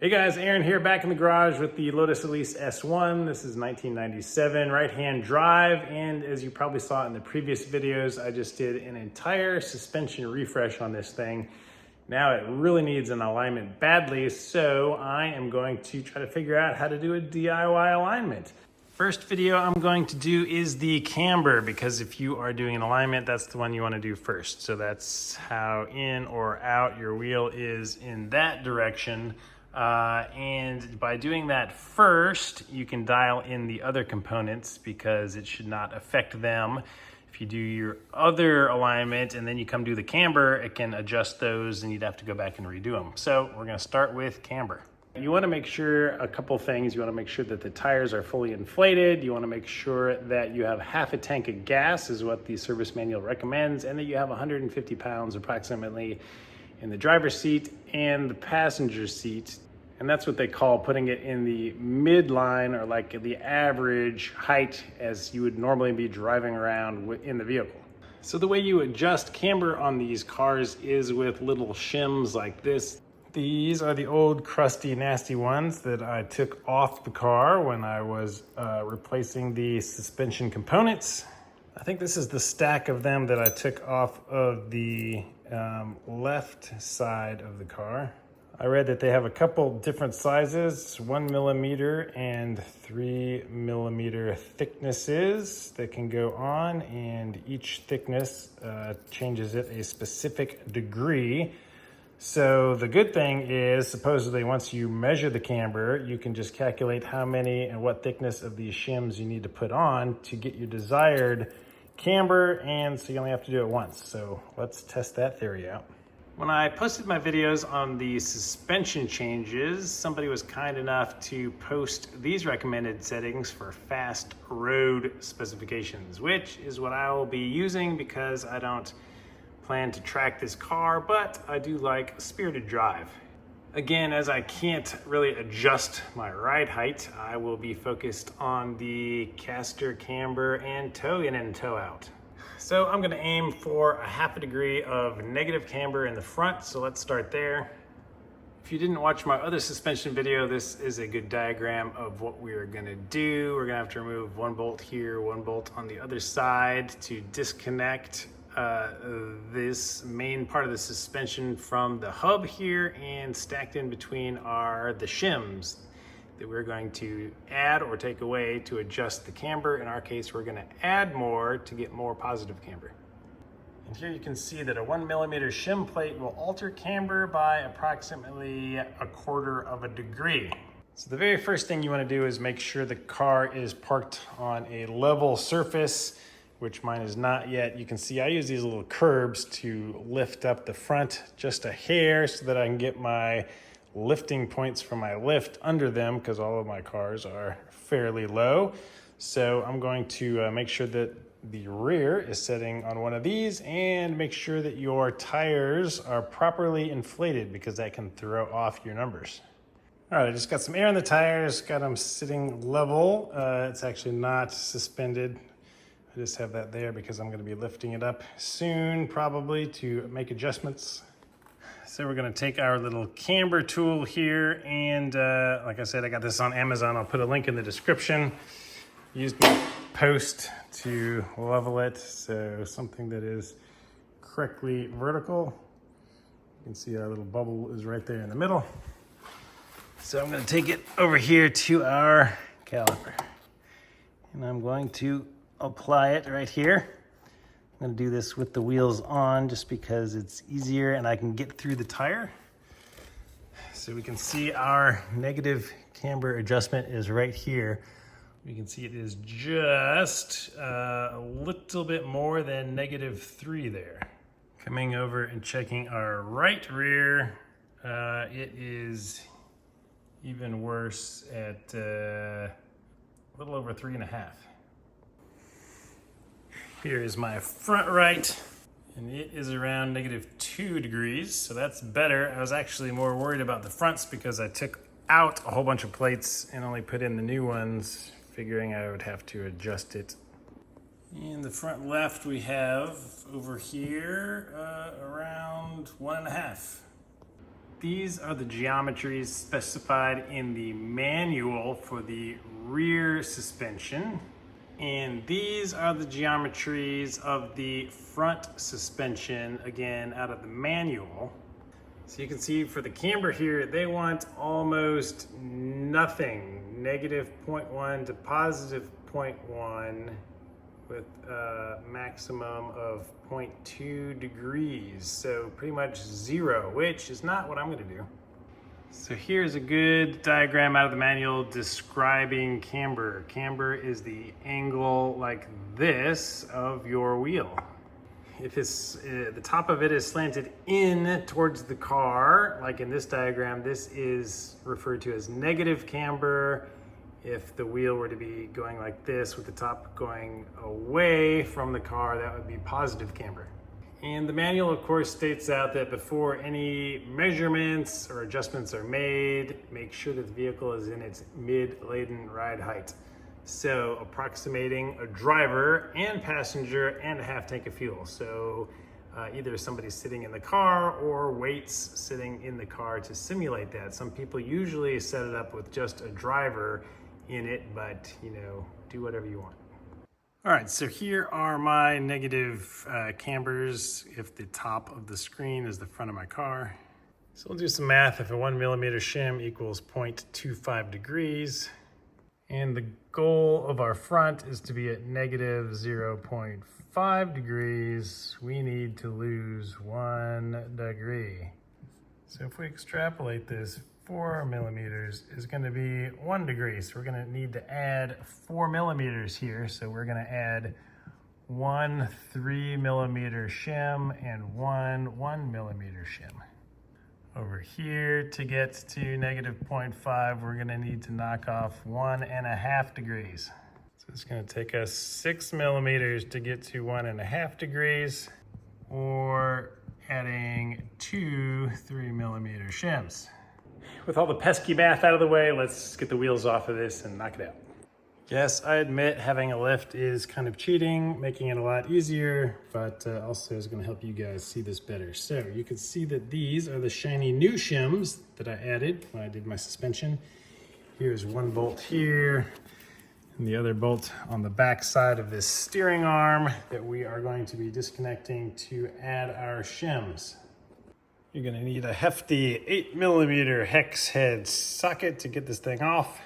Hey guys, Aaron here, back in the garage with the Lotus Elise S1. This is 1997 right-hand drive, and as you probably saw in the previous videos, I just did an entire suspension refresh on this thing. Now it really needs an alignment badly, so I am going to try to figure out how to do a DIY alignment. First video I'm going to do is the camber, because if you are doing an alignment, that's the one you want to do first. So that's how in or out your wheel is in that direction. And by doing that first, you can dial in the other components because it should not affect them. If you do your other alignment and then you come do the camber, it can adjust those and you'd have to go back and redo them. So we're going to start with camber. You want to make sure a couple things. You want to make sure that the tires are fully inflated. You want to make sure that you have half a tank of gas is what the service manual recommends, and that you have 150 pounds approximately in the driver's seat and the passenger seat. And that's what they call putting it in the midline, or like the average height as you would normally be driving around in the vehicle. So the way you adjust camber on these cars is with little shims like this. These are the old crusty nasty ones that I took off the car when I was replacing the suspension components. I think this is the stack of them that I took off of the left side of the car. I read that they have a couple different sizes, 1 millimeter and 3 millimeter thicknesses that can go on, and each thickness changes it a specific degree. So the good thing is, supposedly once you measure the camber, you can just calculate how many and what thickness of these shims you need to put on to get your desired camber, and so you only have to do it once. So let's test that theory out. When I posted my videos on the suspension changes, somebody was kind enough to post these recommended settings for fast road specifications, which is what I will be using because I don't plan to track this car, but I do like spirited drive. Again, as I can't really adjust my ride height, I will be focused on the caster, camber, and toe in and toe out. So I'm gonna aim for a half a degree of negative camber in the front, so let's start there. If you didn't watch my other suspension video, this is a good diagram of what we're gonna do. We're gonna have to remove one bolt here, one bolt on the other side to disconnect this main part of the suspension from the hub here, and stacked in between are the shims that we're going to add or take away to adjust the camber. In our case, we're going to add more to get more positive camber. And here you can see that a 1 millimeter shim plate will alter camber by approximately 1/4 of a degree. So the very first thing you want to do is make sure the car is parked on a level surface, which mine is not yet. You can see I use these little curbs to lift up the front just a hair so that I can get my lifting points for my lift under them, because all of my cars are fairly low. So I'm going to make sure that the rear is setting on one of these, and make sure that your tires are properly inflated, because that can throw off your numbers. All right, I just got some air in the tires, got them sitting level. It's actually not suspended. I just have that there because I'm going to be lifting it up soon, probably, to make adjustments. So we're going to take our little camber tool here, and like I said, I got this on Amazon. I'll put a link in the description. Used my post to level it, so something that is correctly vertical. You can see our little bubble is right there in the middle. So I'm going to take it over here to our caliper, and I'm going to apply it right here. I'm going to do this with the wheels on just because it's easier and I can get through the tire. So we can see our negative camber adjustment is right here. We can see it is just a little bit more than -3 there. Coming over and checking our right rear, it is even worse at a little over 3.5. Here is my front right, and it is around -2 degrees, so that's better. I was actually more worried about the fronts because I took out a whole bunch of plates and only put in the new ones, figuring I would have to adjust it. In the front left, we have over here around 1.5. these are the geometries specified in the manual for the rear suspension. And these are the geometries of the front suspension, again, out of the manual. So you can see for the Camber here, they want almost nothing, negative 0.1 to positive 0.1 with a maximum of 0.2 degrees. So pretty much 0, which is not what I'm gonna do. So here's a good diagram out of the manual describing camber. Camber is the angle like this of your wheel. If it's, the top of it is slanted in towards the car, like in this diagram, this is referred to as negative camber. If the wheel were to be going like this with the top going away from the car, that would be positive camber. And the manual, of course, states out that before any measurements or adjustments are made, make sure that the vehicle is in its mid-laden ride height. So approximating a driver and passenger and a half tank of fuel. So either somebody's sitting in the car or weights sitting in the car to simulate that. Some people usually set it up with just a driver in it, but you know, do whatever you want. All right, so here are my negative cambers if the top of the screen is the front of my car. So we'll do some math. If a 1 millimeter shim equals 0.25 degrees, and the goal of our front is to be at negative 0.5 degrees, we need to lose 1 degree. So if we extrapolate this, 4 millimeters is going to be 1 degree. So we're going to need to add 4 millimeters here. So we're going to add 1 3 millimeter shim and 1 millimeter shim. Over here, to get to negative 0.5, we're going to need to knock off 1.5 degrees. So it's going to take us 6 millimeters to get to 1.5 degrees, or adding 2 3 millimeter shims. With all the pesky math out of the way, let's get the wheels off of this and knock it out. Yes, I admit having a lift is kind of cheating, making it a lot easier, but also is going to help you guys see this better. So you can see that these are the shiny new shims that I added when I did my suspension. Here's one bolt here, and the other bolt on the back side of this steering arm that we are going to be disconnecting to add our shims. You're going to need a hefty 8 millimeter hex head socket to get this thing off.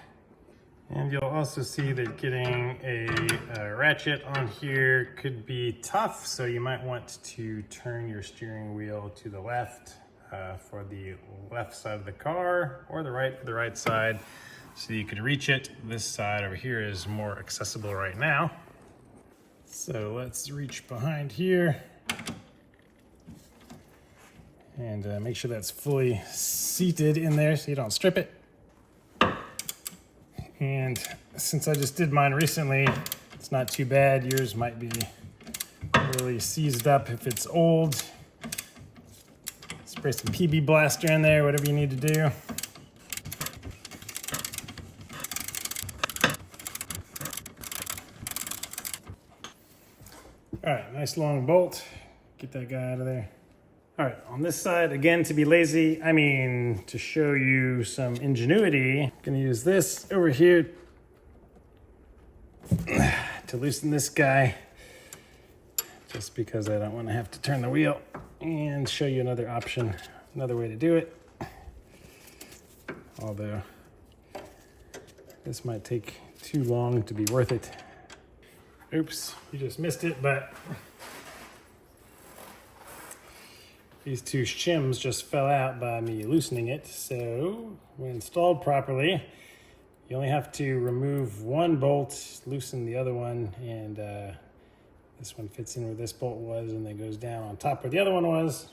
And you'll also see that getting a ratchet on here could be tough, so you might want to turn your steering wheel to the left for the left side of the car, or the right for the right side, so you can reach it. This side over here is more accessible right now. So let's reach behind here and make sure that's fully seated in there so you don't strip it. And since I just did mine recently, it's not too bad. Yours might be really seized up if it's old. Spray some PB Blaster in there, whatever you need to do. All right, nice long bolt. Get that guy out of there. All right, on this side, again, to be lazy, I mean, to show you some ingenuity, I'm gonna use this over here to loosen this guy, just because I don't wanna have to turn the wheel, and show you another option, another way to do it. Although, this might take too long to be worth it. Oops, you just missed it, but these two shims just fell out by me loosening it. So when installed properly, you only have to remove one bolt, loosen the other one, and this one fits in where this bolt was and then goes down on top where the other one was.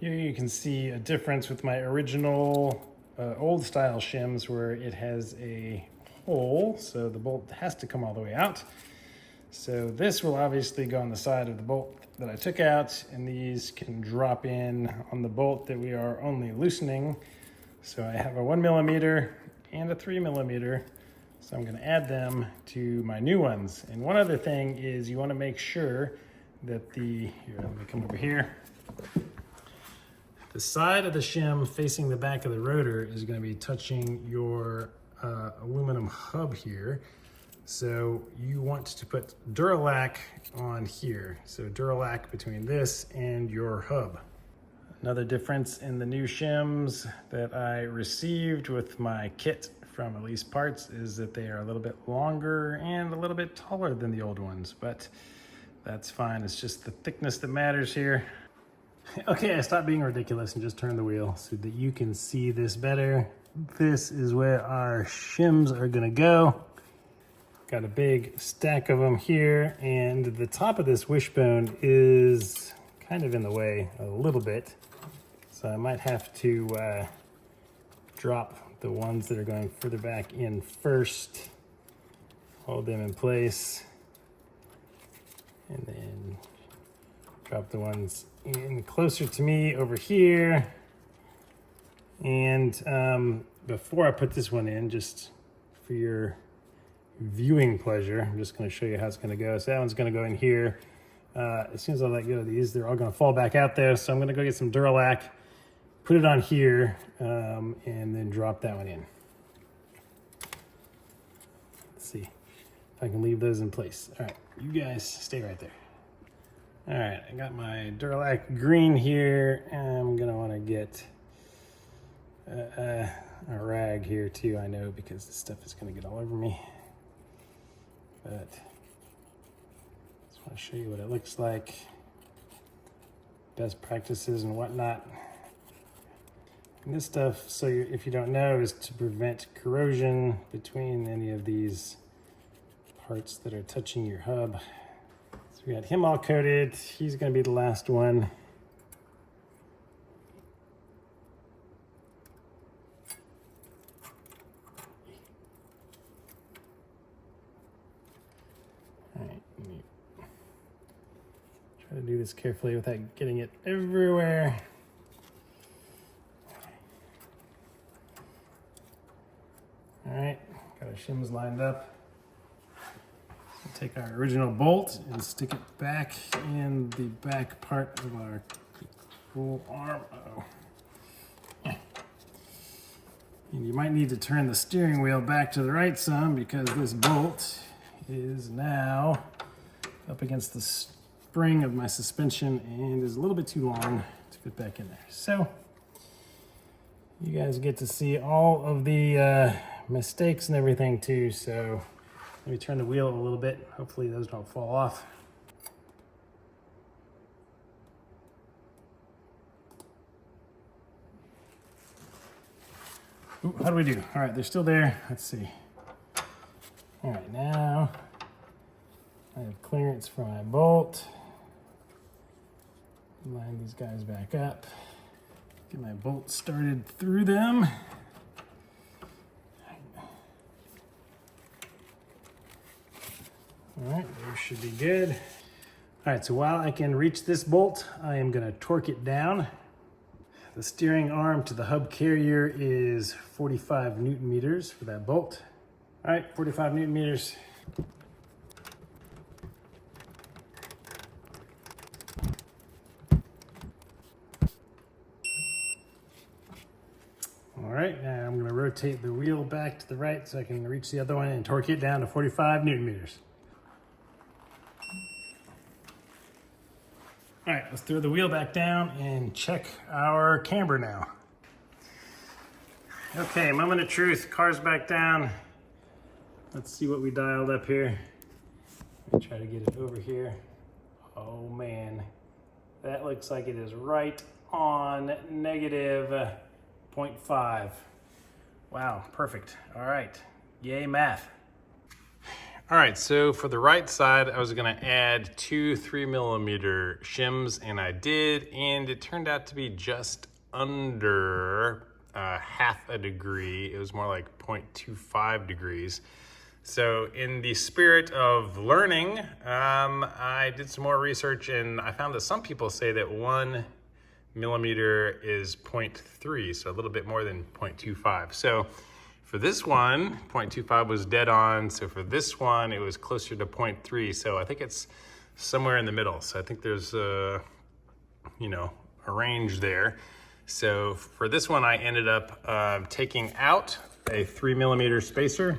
Here you can see a difference with my original old style shims, where it has a hole, so the bolt has to come all the way out. So this will obviously go on the side of the bolt that I took out, and these can drop in on the bolt that we are only loosening. So I have a 1 millimeter and a 3 millimeter. So I'm gonna add them to my new ones. And one other thing is you wanna make sure that the The side of the shim facing the back of the rotor is going to be touching your aluminum hub here. So you want to put Duralac on here. So Duralac between this and your hub. Another difference in the new shims that I received with my kit from Elise Parts is that they are a little bit longer and a little bit taller than the old ones, but that's fine. It's just the thickness that matters here. Okay, I stopped being ridiculous and just turned the wheel so that you can see this better. This is where our shims are gonna go. Got a big stack of them here, and the top of this wishbone is kind of in the way a little bit. So I might have to drop the ones that are going further back in first, hold them in place, and then drop the ones in closer to me over here. And before I put this one in, just for your viewing pleasure, I'm just going to show you how it's going to go. So that one's going to go in here. As soon as I let go of these, they're all going to fall back out there. So I'm going to go get some Duralac, put it on here, and then drop that one in. Let's see if I can leave those in place. All right, you guys stay right there. All right, I got my Duralac green here, and I'm gonna wanna get a rag here too, I know, because this stuff is gonna get all over me. But just wanna show you what it looks like, best practices and whatnot. And this stuff, so if you don't know, is to prevent corrosion between any of these parts that are touching your hub. So we got him all coated. He's gonna be the last one. All right, let me try to do this carefully without getting it everywhere. All right, got our shims lined up. Take our original bolt and stick it back in the back part of our control arm. Uh-oh. And you might need to turn the steering wheel back to the right some, because this bolt is now up against the spring of my suspension and is a little bit too long to fit back in there. So you guys get to see all of the mistakes and everything too. So let me turn the wheel a little bit. Hopefully those don't fall off. Ooh, how do we do? All right, they're still there. Let's see. All right, now I have clearance for my bolt. Line these guys back up. Get my bolt started through them. All right, those should be good. All right, so while I can reach this bolt, I am gonna torque it down. The steering arm to the hub carrier is 45 Newton meters for that bolt. All right, 45 Newton meters. All right, now I'm gonna rotate the wheel back to the right so I can reach the other one and torque it down to 45 Newton meters. All right, let's throw the wheel back down and check our camber now. Okay, moment of truth, car's back down. Let's see what we dialed up here. Let me try to get it over here. Oh man, that looks like it is right on negative 0.5. Wow, perfect. All right, yay math. All right, so for the right side, I was gonna add 2 3mm shims, and I did, and it turned out to be just under half a degree. It was more like 0.25 degrees. So in the spirit of learning, I did some more research, and I found that some people say that 1 millimeter is 0.3, so a little bit more than 0.25. So for this one, 0.25 was dead on. So for this one, it was closer to 0.3. So I think it's somewhere in the middle. So I think there's a range there. So for this one, I ended up taking out a 3mm spacer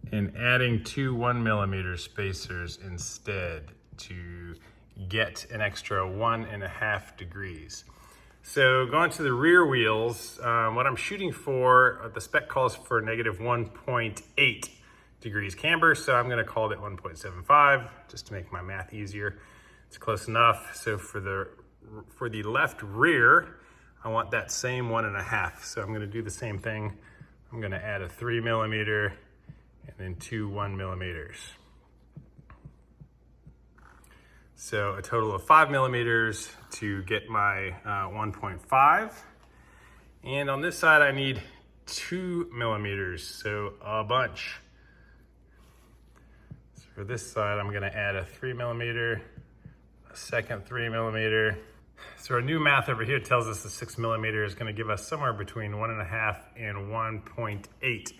and adding two 1mm spacers instead to get an extra 1.5 degrees. So going to the rear wheels, what I'm shooting for, the spec calls for negative 1.8 degrees camber, so I'm gonna call it 1.75 just to make my math easier. It's close enough. So for the left rear, I want that same 1.5. So I'm gonna do the same thing. I'm gonna add a 3mm and then two 1mm. So a total of 5mm to get my 1.5. And on this side, I need 2mm, so a bunch. So for this side, I'm gonna add a 3mm, a second 3mm. So our new math over here tells us the 6mm is gonna give us somewhere between 1.5 and 1.8.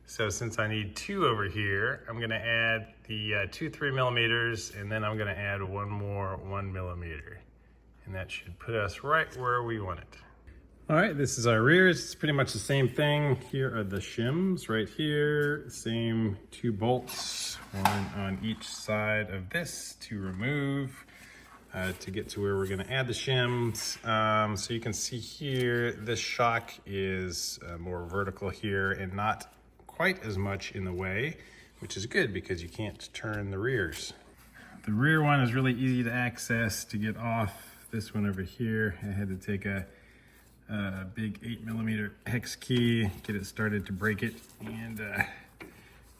So since I need two over here, I'm gonna add the two 3mm, and then I'm gonna add one more 1mm. And that should put us right where we want it. All right, this is our rears. It's pretty much the same thing. Here are the shims right here. Same two bolts, one on each side of this to remove. To get to where we're gonna add the shims. So you can see here, this shock is more vertical here and not quite as much in the way, which is good because you can't turn the rears. The rear one is really easy to access to get off. This one over here, I had to take a big 8mm hex key, get it started to break it, and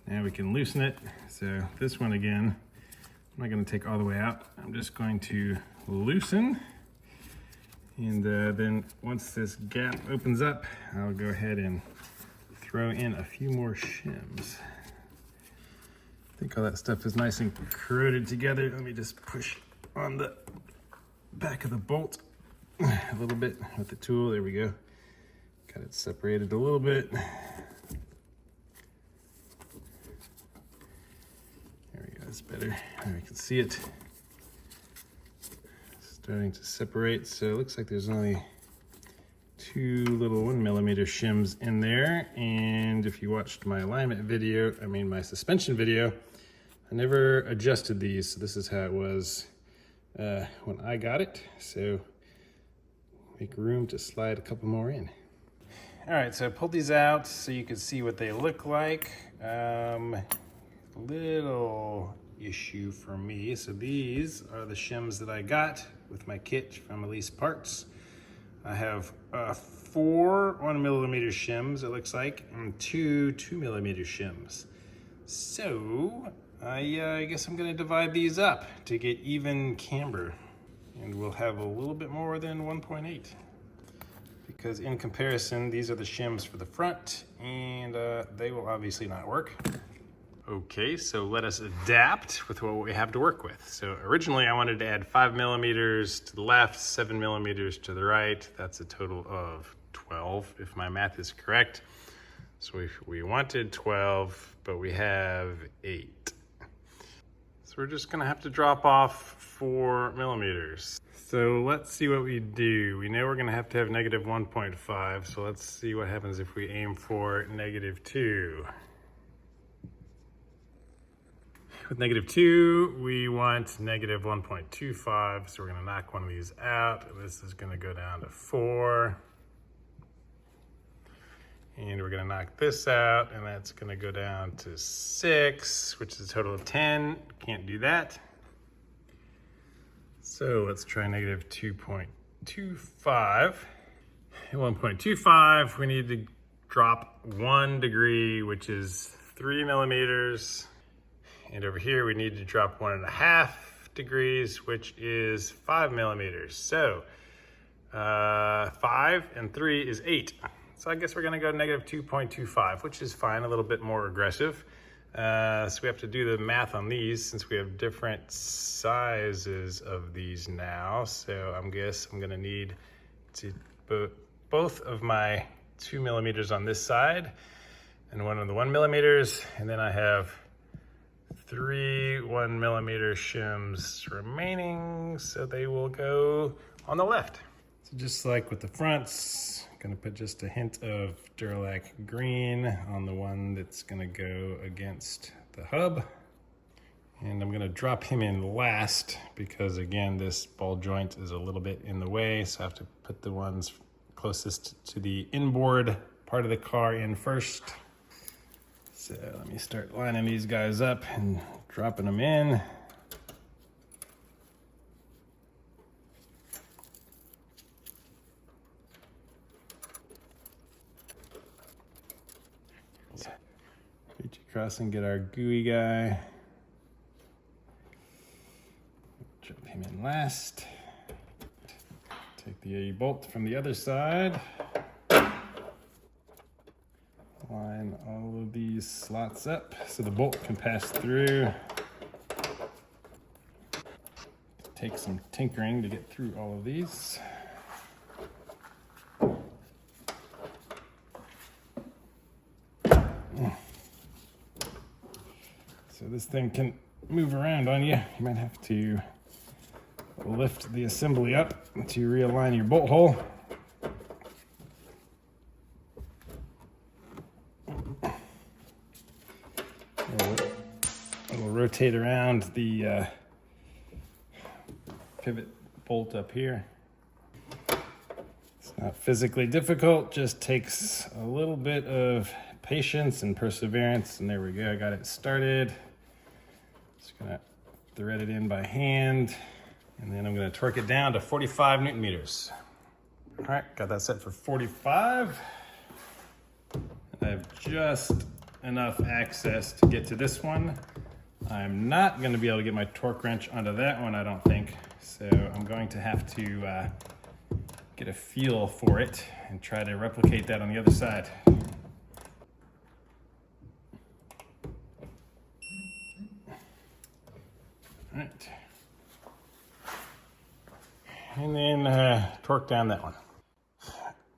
now we can loosen it. So this one again, I'm not going to take all the way out. I'm just going to loosen. And then once this gap opens up, I'll go ahead and throw in a few more shims. I think all that stuff is nice and corroded together. Let me just push on the back of the bolt a little bit with the tool. There we go. Got it separated a little bit. That's better. There we can see it starting to separate. So it looks like there's only two little 1mm shims in there. And if you watched my alignment video, my suspension video, I never adjusted these. So this is how it was when I got it. So make room to slide a couple more in. All right, so I pulled these out so you can see what they look like. Little issue for me. So these are the shims that I got with my kit from Elise Parts. I have 4 1mm shims, it looks like, and 2 2mm shims. So I guess I'm gonna divide these up to get even camber, and we'll have a little bit more than 1.8. Because in comparison, these are the shims for the front, and they will obviously not work. Okay, so let us adapt with what we have to work with. So originally I wanted to add 5mm to the left, 7mm to the right. That's a total of 12, if my math is correct. So we wanted 12, but we have 8. So we're just gonna have to drop off 4mm. So let's see what we do. We know we're gonna have to have negative 1.5, so let's see what happens if we aim for -2. With -2, we want negative 1.25, so we're gonna knock one of these out. This is gonna go down to 4. And we're gonna knock this out, and that's gonna go down to 6, which is a total of 10. Can't do that. So let's try negative 2.25. At 1.25, we need to drop 1 degree, which is 3mm. And over here, we need to drop 1.5 degrees, which is 5mm. So 5 and 3 is 8. So I guess we're gonna go negative 2.25, which is fine, a little bit more aggressive. So we have to do the math on these since we have different sizes of these now. So I guess I'm gonna need to put both of my 2mm on this side and one of the 1mm, and then I have 3 1mm shims remaining, so they will go on the left. So just like with the fronts, I'm gonna put just a hint of Duralac green on the one that's gonna go against the hub. And I'm gonna drop him in last because again, this ball joint is a little bit in the way. So I have to put the ones closest to the inboard part of the car in first. So let me start lining these guys up and dropping them in. Reach across and get our gooey guy. Drop him in last. Take the bolt from the other side. Line all of these slots up so the bolt can pass through. Take some tinkering to get through all of these. So this thing can move around on you. You might have to lift the assembly up to realign your bolt hole. It'll rotate around the pivot bolt up here. It's not physically difficult, just takes a little bit of patience and perseverance. And there we go, I got it started. Just gonna thread it in by hand. And then I'm gonna torque it down to 45 Newton meters. All right, got that set for 45. And I have just enough access to get to this one. I'm not gonna be able to get my torque wrench onto that one, I don't think. So I'm going to have to get a feel for it and try to replicate that on the other side. All right. And then torque down that one.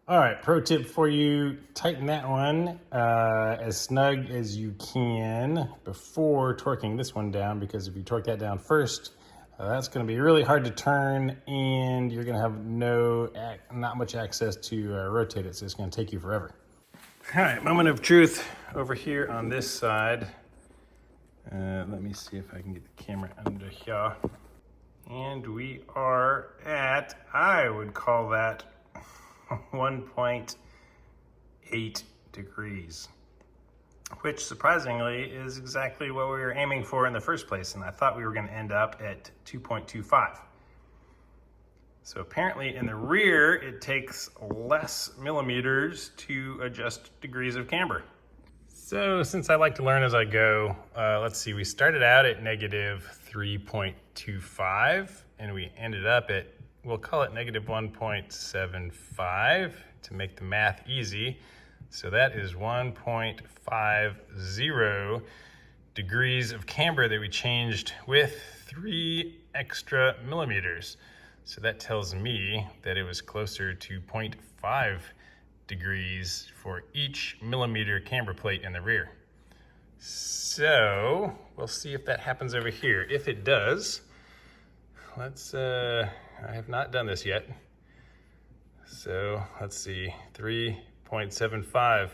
All right, pro tip for you, tighten that one as snug as you can before torquing this one down, because if you torque that down first, that's gonna be really hard to turn and you're gonna have not much access to rotate it, so it's gonna take you forever. All right, moment of truth over here on this side. Let me see if I can get the camera under here. And we are at, I would call that 1.8 degrees, which surprisingly is exactly what we were aiming for in the first place. And I thought we were gonna end up at 2.25. So apparently in the rear, it takes less millimeters to adjust degrees of camber. So since I like to learn as I go, let's see, we started out at negative 3.25 and we ended up at, we'll call it negative 1.75 to make the math easy. So that is 1.50 degrees of camber that we changed with 3 extra millimeters. So that tells me that it was closer to 0.5 degrees for each millimeter camber plate in the rear. So we'll see if that happens over here. If it does, let's, I have not done this yet. So let's see, 3.75.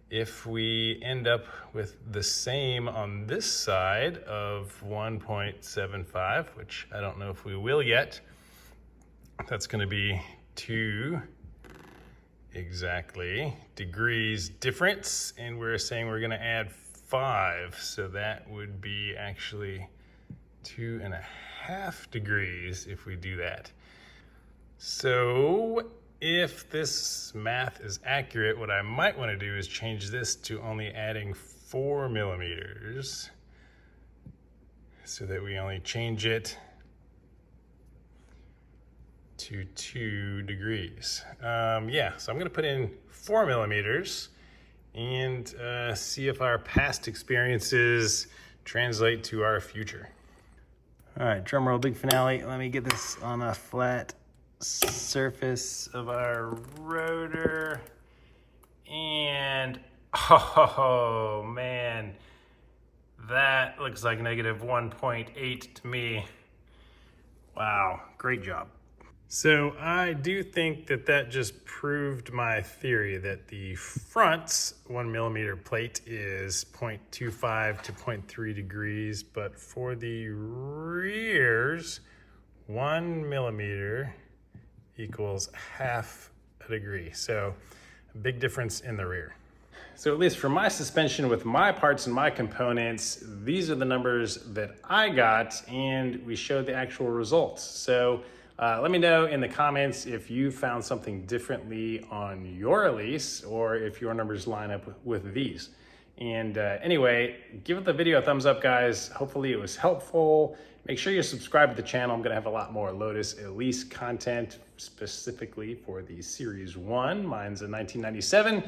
If we end up with the same on this side of 1.75, which I don't know if we will yet, that's gonna be 2 exactly degrees difference, and we're saying we're gonna add 5, so that would be actually 2.5 degrees if we do that. So if this math is accurate, what I might want to do is change this to only adding 4 millimeters so that we only change it to 2 degrees. Yeah, so I'm gonna put in 4 millimeters and see if our past experiences translate to our future. All right, drum roll, big finale. Let me get this on a flat surface of our rotor. And, oh man, that looks like negative 1.8 to me. Wow, great job. So I do think that that just proved my theory that the front 1 millimeter plate is 0.25 to 0.3 degrees, but for the rears, 1 millimeter equals half a degree. So a big difference in the rear. So at least for my suspension with my parts and my components, these are the numbers that I got, and we showed the actual results. So let me know in the comments if you found something differently on your Elise or if your numbers line up with these. And anyway, give the video a thumbs up, guys. Hopefully it was helpful. Make sure you subscribe to the channel. I'm gonna have a lot more Lotus Elise content specifically for the Series 1. Mine's a 1997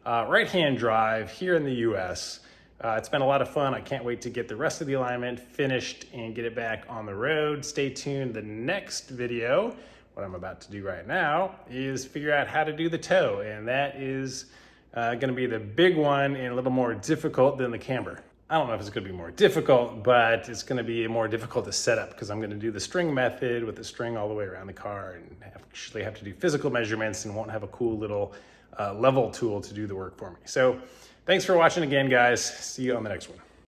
right-hand drive here in the US. It's been a lot of fun. I can't wait to get the rest of the alignment finished and get it back on the road. Stay tuned. The next video, what I'm about to do right now, is figure out how to do the tow. And that is gonna be the big one and a little more difficult than the Camber. I don't know if it's gonna be more difficult, but it's gonna be more difficult to set up because I'm gonna do the string method with the string all the way around the car and actually have to do physical measurements and won't have a cool little level tool to do the work for me. So thanks for watching again, guys. See you on the next one.